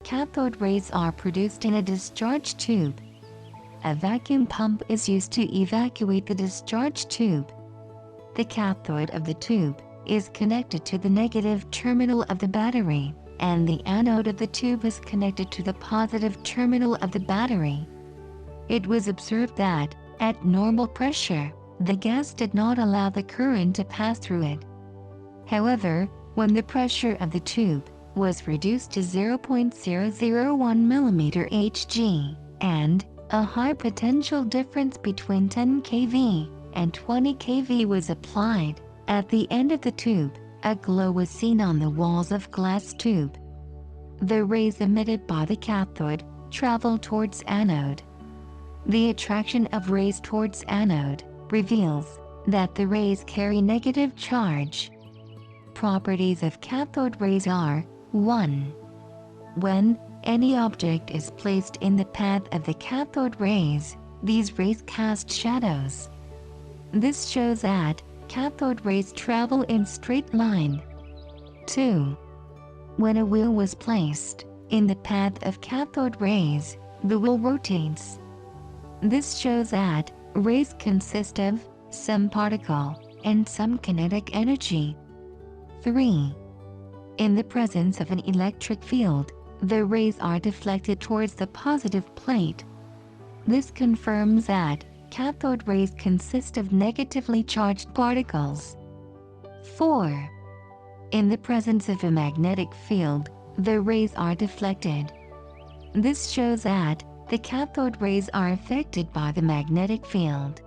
Cathode rays are produced in a discharge tube. A vacuum pump is used to evacuate the discharge tube. The cathode of the tube is connected to the negative terminal of the battery, and the anode of the tube is connected to the positive terminal of the battery. It was observed that, at normal pressure, the gas did not allow the current to pass through it. However, when the pressure of the tube was reduced to 0.001 mm Hg, and a high potential difference between 10 kV and 20 kV was applied, at the end of the tube, a glow was seen on the walls of glass tube. The rays emitted by the cathode travel towards anode. The attraction of rays towards anode reveals that the rays carry negative charge. Properties of cathode rays are: 1. When any object is placed in the path of the cathode rays, these rays cast shadows. This shows that cathode rays travel in straight line. 2. When a wheel was placed in the path of cathode rays, the wheel rotates. This shows that rays consist of some particle and some kinetic energy. 3. In the presence of an electric field, the rays are deflected towards the positive plate. This confirms that cathode rays consist of negatively charged particles. 4. In the presence of a magnetic field, the rays are deflected. This shows that the cathode rays are affected by the magnetic field.